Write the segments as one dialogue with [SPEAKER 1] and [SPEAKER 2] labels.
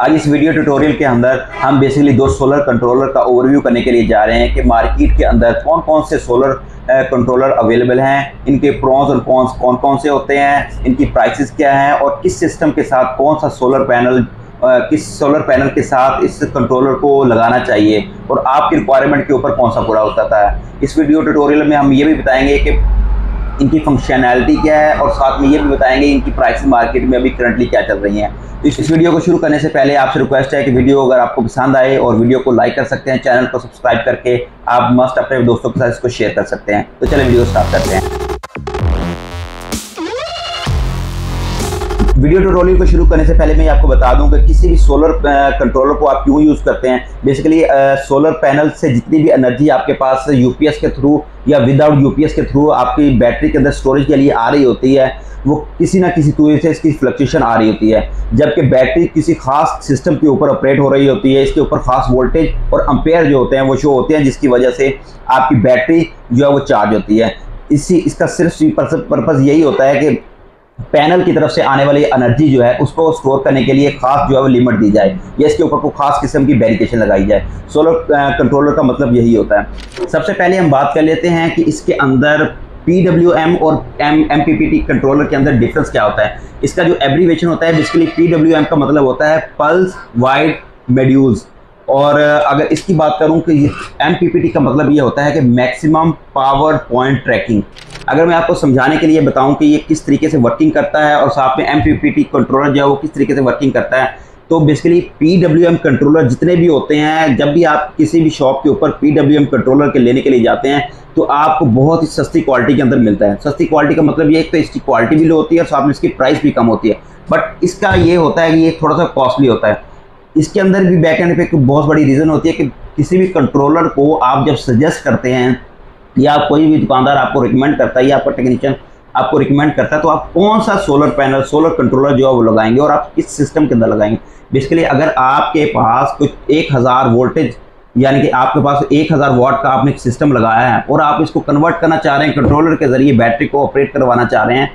[SPEAKER 1] आज इस video tutorial के अंदर हम बेसिकली दो सोलर कंट्रोलर का ओवरव्यू करने के लिए जा रहे हैं कि मार्केट के अंदर कौन कौन से सोलर कंट्रोलर अवेलेबल हैं, इनके प्रोस और कॉन्स कौन कौन से होते हैं, इनकी प्राइसेस क्या हैं और किस सिस्टम के साथ कौन सा सोलर पैनल किस सोलर पैनल के साथ इस कंट्रोलर को लगाना चाहिए और आपकी रिक्वायरमेंट के ऊपर कौन सा पूरा होता है। इस वीडियो ट्यूटोरियल में हम ये भी बताएंगे कि इनकी फंक्शनैलिटी क्या है और साथ में ये भी बताएंगे इनकी प्राइस मार्केट में अभी करंटली क्या चल रही हैं। तो इस वीडियो को शुरू करने से पहले आपसे रिक्वेस्ट है कि वीडियो अगर आपको पसंद आए और वीडियो को लाइक कर सकते हैं, चैनल को सब्सक्राइब करके आप मस्ट अपने दोस्तों के साथ इसको शेयर कर सकते हैं। तो चलिए वीडियो स्टार्ट करते हैं। वीडियो ट्यूटोरियल को शुरू करने से पहले मैं आपको बता दूं कि किसी भी सोलर कंट्रोलर को आप क्यों यूज़ करते हैं। बेसिकली सोलर पैनल से जितनी भी एनर्जी आपके पास यूपीएस के थ्रू या विदाउट यूपीएस के थ्रू आपकी बैटरी के अंदर स्टोरेज के लिए आ रही होती है, वो किसी ना किसी तरीके से इसकी फ्लक्चुएशन आ रही होती है। जबकि बैटरी किसी खास सिस्टम के ऊपर ऑपरेट हो रही होती है, इसके ऊपर खास वोल्टेज और एम्पेयर जो होते हैं वो शो होते हैं, जिसकी वजह से आपकी बैटरी जो है वो चार्ज होती है। इसका सिर्फ पर्पज़ यही होता है कि पैनल की तरफ से आने वाली एनर्जी जो है उसको स्टोर करने के लिए खास जो है वो लिमिट दी जाए या इसके ऊपर कोई खास किस्म की बैरिकेशन लगाई जाए। सोलर कंट्रोलर का मतलब यही होता है। सबसे पहले हम बात कर लेते हैं कि इसके अंदर PWM और MPPT कंट्रोलर के अंदर डिफरेंस क्या होता है। इसका जो एब्रीवेशन होता है बेसिकली PWM का मतलब होता है पल्स वाइड मॉड्यूल्स, और अगर इसकी बात करूं कि MPPT का मतलब ये होता है कि मैक्सिमम पावर पॉइंट ट्रैकिंग। अगर मैं आपको समझाने के लिए बताऊं कि ये किस तरीके से वर्किंग करता है और साथ में MPPT कंट्रोलर जो है वो किस तरीके से वर्किंग करता है, तो बेसिकली PWM कंट्रोलर जितने भी होते हैं, जब भी आप किसी भी शॉप के ऊपर PWM कंट्रोलर के लेने के लिए जाते हैं तो आपको बहुत ही सस्ती क्वालिटी के अंदर मिलता है। सस्ती क्वालिटी का मतलब ये है कि इसकी क्वालिटी भी लो होती है और साथ में इसकी प्राइस भी कम होती है, बट इसका ये होता है कि ये थोड़ा सा कॉस्टली होता है। इसके अंदर भी बैक एंड पे एक बहुत बड़ी रीज़न होती है कि किसी भी कंट्रोलर को आप जब सजेस्ट करते हैं या कोई भी दुकानदार आपको रिकमेंड करता है या आपका टेक्नीशियन आपको रिकमेंड करता है, तो आप कौन सा सोलर पैनल सोलर कंट्रोलर जो है वो लगाएंगे और आप किस सिस्टम के अंदर लगाएंगे। बेसिकली अगर आपके पास कुछ 1000 वोल्टेज यानी कि आपके पास 1000 वाट का आपने सिस्टम लगाया है और आप इसको कन्वर्ट करना चाह रहे हैं, कंट्रोलर के ज़रिए बैटरी को ऑपरेट करवाना चाह रहे हैं,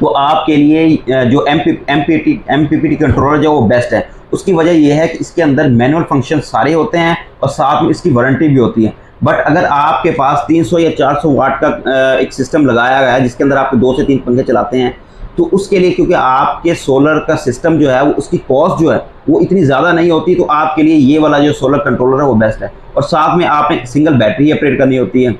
[SPEAKER 1] तो आपके लिए जो MPPT कंट्रोलर जो वो बेस्ट है। उसकी वजह यह है कि इसके अंदर मैनुअल फंक्शन सारे होते हैं और साथ में इसकी वारंटी भी होती है। बट अगर आपके पास 300 या 400 वाट का एक सिस्टम लगाया गया है जिसके अंदर आप 2 से 3 पंखे चलाते हैं, तो उसके लिए क्योंकि आपके सोलर का सिस्टम जो है वो उसकी कॉस्ट जो है वो इतनी ज़्यादा नहीं होती, तो आपके लिए ये वाला जो सोलर कंट्रोलर है वो बेस्ट है। और साथ में आपने सिंगल बैटरी ऑपरेट करनी होती है।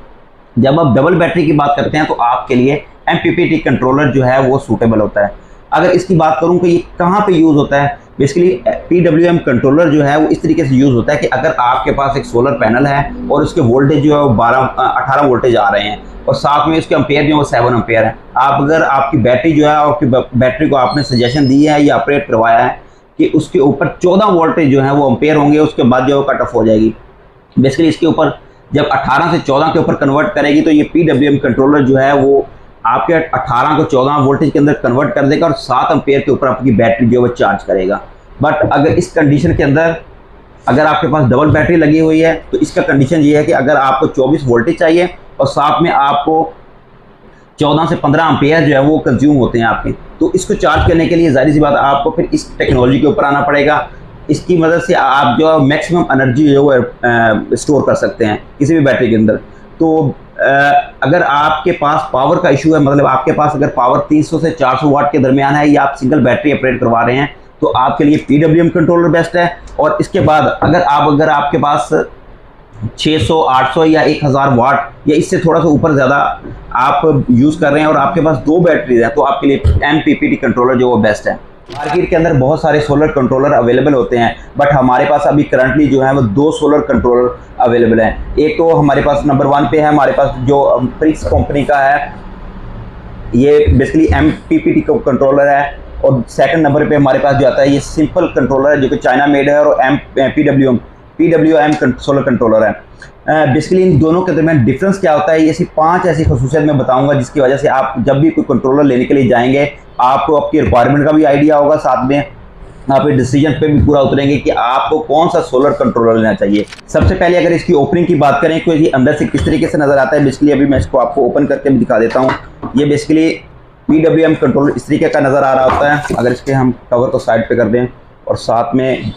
[SPEAKER 1] जब आप डबल बैटरी की बात करते हैं तो आपके लिए MPPT कंट्रोलर जो है वो सूटेबल होता है। अगर इसकी बात करूं कि ये कहाँ पे यूज़ होता है, बेसिकली PWM कंट्रोलर जो है वो इस तरीके से यूज़ होता है कि अगर आपके पास एक सोलर पैनल है और उसके वोल्टेज जो है वो 18 वोल्टेज आ रहे हैं और साथ में उसके एम्पेयर जो है वो 7 एम्पेयर है। आप अगर आपकी बैटरी जो है आपकी बैटरी को आपने सजेशन दी है या ऑपरेट करवाया है कि उसके ऊपर 14 वोल्टेज जो है वो एम्पेयर होंगे, उसके बाद जो है कट ऑफ हो जाएगी। बेसिकली इसके ऊपर जब 18 से 14 के ऊपर कन्वर्ट करेगी तो ये PWM कंट्रोलर जो है वो आपके 18 को 14 वोल्टेज के अंदर कन्वर्ट कर देगा और 7 एम्पेयर के ऊपर आपकी बैटरी जो है वो चार्ज करेगा। बट अगर इस कंडीशन के अंदर अगर आपके पास डबल बैटरी लगी हुई है तो इसका कंडीशन ये है कि अगर आपको 24 वोल्टेज चाहिए और साथ में आपको 14 से 15 एम्पेयर जो है वो कंज्यूम होते हैं आपके, तो इसको चार्ज करने के लिए जाहिर सी बात आपको फिर इस टेक्नोलॉजी के ऊपर आना पड़ेगा। इसकी मदद से आप जो मैक्सिमम एनर्जी जो है स्टोर कर सकते हैं किसी भी बैटरी के अंदर। तो अगर आपके पास पावर का इशू है, मतलब आपके पास अगर पावर 300 से 400 वाट के दरमियान है या आप सिंगल बैटरी ऑपरेट करवा रहे हैं, तो आपके लिए PWM कंट्रोलर बेस्ट है। और इसके बाद अगर आपके पास 600, 800 या 1000 वाट या इससे थोड़ा सा ऊपर ज़्यादा आप यूज़ कर रहे हैं और आपके पास 2 बैटरीज हैं, तो आपके लिए MPPT कंट्रोलर जो वो बेस्ट है। मार्केट के अंदर बहुत सारे सोलर कंट्रोलर अवेलेबल होते हैं, बट हमारे पास अभी करंटली जो है वो 2 सोलर कंट्रोलर अवेलेबल हैं। एक तो हमारे पास नंबर 1 पे है, हमारे पास जो प्रिक्स कंपनी का है, ये बेसिकली MPPT कंट्रोलर है। और सेकंड नंबर पे हमारे पास जो आता है ये सिंपल कंट्रोलर है जो कि चाइना मेड है और PWM सोलर कंट्रोलर है। बेसिकली इन दोनों के दरमियान डिफरेंस क्या होता है, ये सिर्फ 5 ऐसी खसूसियत मैं बताऊंगा जिसकी वजह से आप जब भी कोई कंट्रोलर लेने के लिए जाएंगे आपको आपकी रिक्वायरमेंट का भी आइडिया होगा, साथ में आप डिसीजन पे भी पूरा उतरेंगे कि आपको कौन सा सोलर कंट्रोलर लेना चाहिए। सबसे पहले अगर इसकी ओपनिंग की बात करें तो ये अंदर से किस तरीके से नज़र आता है, बेसिकली अभी मैं इसको आपको ओपन करके भी दिखा देता हूँ। ये बेसिकली PWM कंट्रोलर इस तरीके का नज़र आ रहा होता है। अगर इसके हम कवर को साइड पे कर दें और साथ में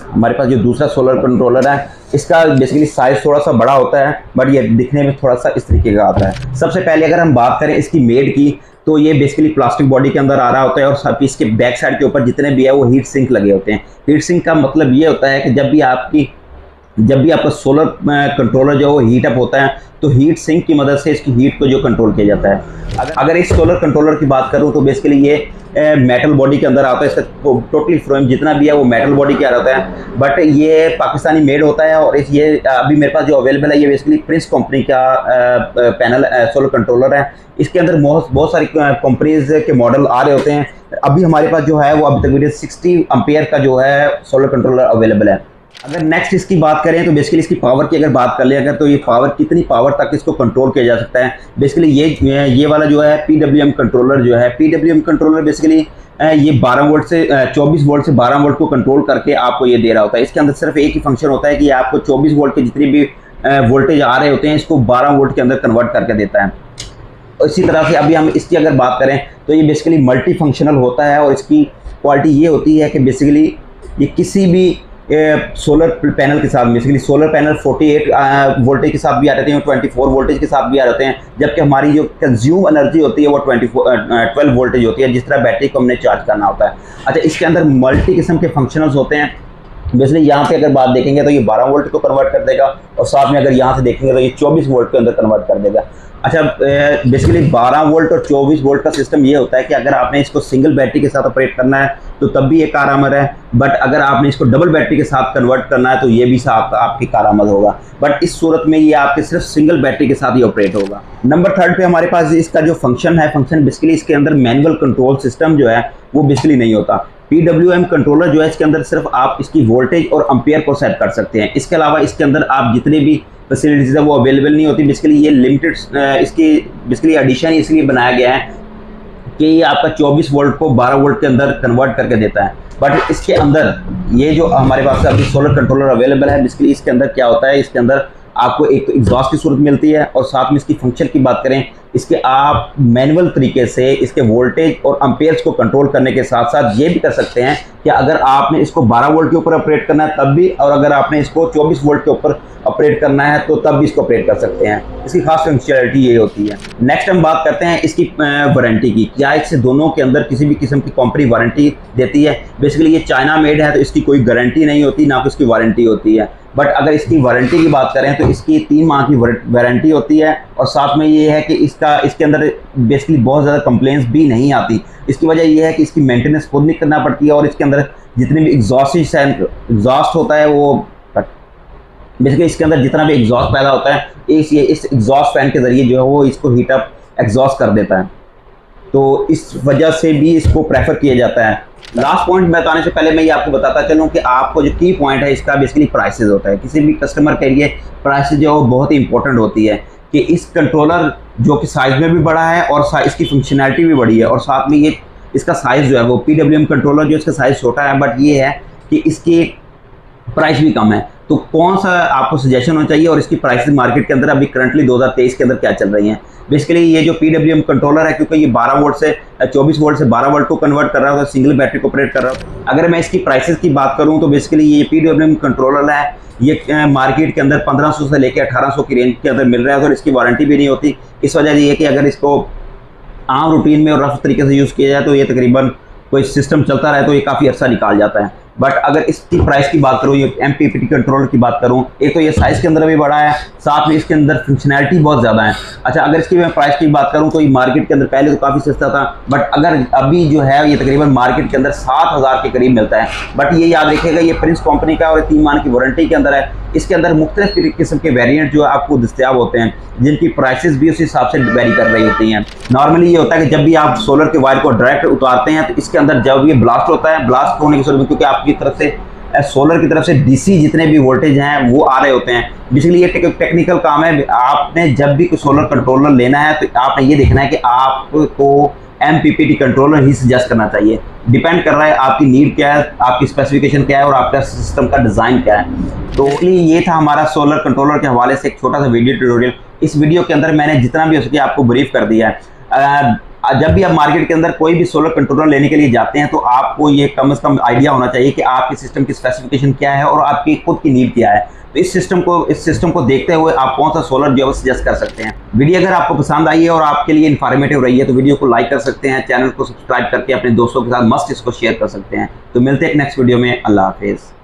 [SPEAKER 1] हमारे पास जो दूसरा सोलर कंट्रोलर है इसका बेसिकली साइज थोड़ा सा बड़ा होता है, बट ये दिखने में थोड़ा सा इस तरीके का आता है। सबसे पहले अगर हम बात करें इसकी मेड की, तो ये बेसिकली प्लास्टिक बॉडी के अंदर आ रहा होता है और साथ ही इसके बैक साइड के ऊपर जितने भी है वो हीट सिंक लगे होते हैं। हीट सिंक का मतलब ये होता है कि जब भी आपका सोलर कंट्रोलर जो है हीट अप होता है तो हीट सिंक की मदद से इसकी हीट को जो कंट्रोल किया जाता है। अगर इस सोलर कंट्रोलर की बात करूं तो बेसिकली ये मेटल बॉडी के अंदर आता है। इसका टोटली फ्रेम जितना भी है वो मेटल बॉडी के अंदर आता है, बट ये पाकिस्तानी मेड होता है। और ये अभी मेरे पास जो अवेलेबल है ये बेसिकली प्रिंस कंपनी का पैनल सोलर कंट्रोलर है। इसके अंदर बहुत सारी कंपनीज के मॉडल आ रहे होते हैं। अभी हमारे पास जो है वो अभी तकरीबन 60 एम्पियर का जो है सोलर कंट्रोलर अवेलेबल है। अगर नेक्स्ट इसकी बात करें तो बेसिकली इसकी पावर की अगर बात कर ले अगर, तो ये पावर कितनी पावर तक इसको कंट्रोल किया जा सकता है। बेसिकली ये वाला जो है PWM कंट्रोलर जो है, PWM कंट्रोलर बेसिकली ये 12 वोल्ट से 24 वोल्ट से 12 वोल्ट को कंट्रोल करके आपको ये दे रहा होता है। इसके अंदर सिर्फ एक ही फंक्शन होता है कि आपको 24 वोल्ट के जितनी भी वोल्टेज आ रहे होते हैं इसको 12 वोल्ट के अंदर कन्वर्ट करके देता है। इसी तरह से अभी हम इसकी अगर बात करें तो ये बेसिकली मल्टी फंक्शनल होता है और इसकी क्वालिटी ये होती है कि बेसिकली ये किसी भी सोलर पैनल के साथ, बेसिकली सोलर पैनल 48 वोल्टेज के साथ भी आ जाते हैं, 24 वोल्टेज के साथ भी आ जाते हैं, जबकि हमारी जो कंज्यूम एनर्जी होती है वो 12 वोल्टेज होती है, जिस तरह बैटरी को हमने चार्ज करना होता है। अच्छा, इसके अंदर मल्टी किस्म के फंक्शनल्स होते हैं। बेसिकली यहाँ पे अगर बात देखेंगे तो ये 12 वोल्ट को कन्वर्ट कर देगा और साथ में अगर यहाँ से देखेंगे तो ये 24 वोल्ट के अंदर कन्वर्ट कर देगा। अच्छा, बेसिकली 12 वोल्ट और 24 वोल्ट का सिस्टम ये होता है कि अगर आपने इसको सिंगल बैटरी के साथ ऑपरेट करना है तो तब भी ये कारआमद है, बट अगर आपने इसको डबल बैटरी के साथ कन्वर्ट करना है तो ये भी आपकी कारआमद होगा। बट इस सूरत में ये आपके सिर्फ सिंगल बैटरी के साथ ही ऑपरेट होगा। नंबर 3 पे हमारे पास इसका जो फंक्शन है, बेसिकली इसके अंदर मैनुअल कंट्रोल सिस्टम जो है वो बेसिकली नहीं होता। PWM कंट्रोलर जो है इसके अंदर सिर्फ आप इसकी वोल्टेज और एम्पियर को सेट कर सकते हैं। इसके अलावा इसके अंदर आप जितने भी फैसिलिटीज है वो अवेलेबल नहीं होती। बेसिकली ये लिमिटेड इसकी बेसिकली एडिशन इसलिए बनाया गया है कि ये आपका 24 वोल्ट को 12 वोल्ट के अंदर कन्वर्ट करके देता है। बट इसके अंदर ये जो हमारे पास अभी सोलर कंट्रोलर अवेलेबल है, बेसिकली इसके अंदर क्या होता है, इसके अंदर आपको एक एग्जॉस्ट की सूरत मिलती है और साथ में इसकी फंक्शन की बात करें, इसके आप मैनुअल तरीके से इसके वोल्टेज और एम्पियर्स को कंट्रोल करने के साथ साथ ये भी कर सकते हैं कि अगर आपने इसको 12 वोल्ट के ऊपर ऑपरेट करना है तब भी, और अगर आपने इसको 24 वोल्ट के ऊपर ऑपरेट करना है तो तब भी इसको ऑपरेट कर सकते हैं। इसकी खास फंक्शनैलिटी ये होती है। नेक्स्ट हम बात करते हैं इसकी वारंटी की। क्या इससे दोनों के अंदर किसी भी किस्म की कंपनी वारंटी देती है? बेसिकली ये चाइना मेड है तो इसकी कोई गारंटी नहीं होती, ना इसकी वारंटी होती है। बट अगर इसकी वारंटी की बात करें तो इसकी 3 माह की वारंटी होती है और साथ में ये है कि इसके अंदर बेसिकली बहुत ज़्यादा कंप्लेंट्स भी नहीं आती। इसकी वजह ये है कि इसकी मेंटेनेंस खुद नहीं करना पड़ती है और इसके अंदर जितने भी एग्जॉस्ट होता है वो बेसिकली इसके अंदर जितना भी एग्जॉस्ट पैदा होता है इस एग्जॉस्ट फैन के ज़रिए जो है वो इसको हीट अप एग्जॉस्ट कर देता है, तो इस वजह से भी इसको प्रेफर किया जाता है। लास्ट पॉइंट बताने से पहले मैं ये आपको बताता चलूँ कि आपको जो की पॉइंट है इसका बेसिकली प्राइसेस होता है। किसी भी कस्टमर के लिए प्राइसेस जो है बहुत ही इंपॉर्टेंट होती है कि इस कंट्रोलर जो कि साइज़ में भी बड़ा है और इसकी फंक्शनैलिटी भी बड़ी है और साथ में ये इसका साइज़ जो है वो PWM कंट्रोलर जो इसका साइज़ छोटा है, बट ये है कि इसकी प्राइस भी कम है। तो कौन सा आपको सजेशन होना चाहिए और इसकी प्राइसेस मार्केट के अंदर अभी करंटली 2023 के अंदर क्या चल रही हैं? बेसिकली ये जो PWM कंट्रोलर है, क्योंकि ये 12 वोल्ट से 24 वोल्ट से 12 वोल्ट को कन्वर्ट कर रहा है, सिंगल बैटरी को ऑपरेट कर रहा है। अगर मैं इसकी प्राइसेस की बात करूं तो बेसिकली ये PWM कंट्रोलर है, ये मार्केट के अंदर 1500 से लेकर 1800 की रेंज के अंदर मिल रहा है और इसकी वारंटी भी नहीं होती। इस वजह से ये कि अगर इसको आम रूटीन में और रफ तरीके से यूज़ किया जाए तो ये तकरीबन कोई सिस्टम चलता रहे तो ये काफ़ी अर्सा निकाल जाता है। बट अगर इसकी प्राइस की बात करूँ, ये MPPT कंट्रोलर की बात करूँ, एक तो ये साइज़ के अंदर भी बड़ा है, साथ में इसके अंदर फंक्शनैलिटी बहुत ज़्यादा है। अच्छा, अगर इसकी मैं प्राइस की बात करूँ तो ये मार्केट के अंदर पहले तो काफ़ी सस्ता था, बट अगर अभी जो है ये तकरीबन मार्केट के अंदर 7000 के करीब मिलता है। बट ये याद रखिएगा ये प्रिंस कंपनी का और 3 माह की वारंटी के अंदर है। इसके अंदर मुख्तलिफ किस्म के वेरिएंट जो है आपको दस्तियाब होते हैं, जिनकी प्राइसेस भी उस हिसाब से वेरी कर रही होती हैं। नॉर्मली ये होता है कि जब भी आप सोलर के वायर को डायरेक्ट उतारते हैं तो इसके अंदर जब ये ब्लास्ट होता है, ब्लास्ट होने की सूरत में क्योंकि आपकी तरफ से सोलर की तरफ से DC जितने भी वोल्टेज हैं वो आ रहे होते हैं। बेसिकली ये टेक्निकल काम है। आपने जब भी कोई सोलर कंट्रोलर लेना है तो आपने ये देखना है कि आपको MPPT कंट्रोलर ही सजेस्ट करना चाहिए। डिपेंड कर रहा है आपकी नीड क्या है, आपकी स्पेसिफिकेशन क्या है और आपका सिस्टम का डिज़ाइन क्या है। तो इसलिए ये था हमारा सोलर कंट्रोलर के हवाले से एक छोटा सा वीडियो ट्यूटोरियल। इस वीडियो के अंदर मैंने जितना भी हो सके आपको ब्रीफ कर दिया है। जब भी आप मार्केट के अंदर कोई भी सोलर कंट्रोलर लेने के लिए जाते हैं तो आपको ये कम से कम आइडिया होना चाहिए कि आपके सिस्टम की स्पेसिफिकेशन क्या है और आपकी खुद की नीड क्या है। तो इस सिस्टम को देखते हुए आप कौन सा सोलर जो है सजेस्ट कर सकते हैं। वीडियो अगर आपको पसंद आई है और आपके लिए इन्फॉर्मेटिव रही है तो वीडियो को लाइक कर सकते हैं, चैनल को सब्सक्राइब करके अपने दोस्तों के साथ मस्त इसको शेयर कर सकते हैं। तो मिलते हैं नेक्स्ट वीडियो में। अल्लाह हाफिज़।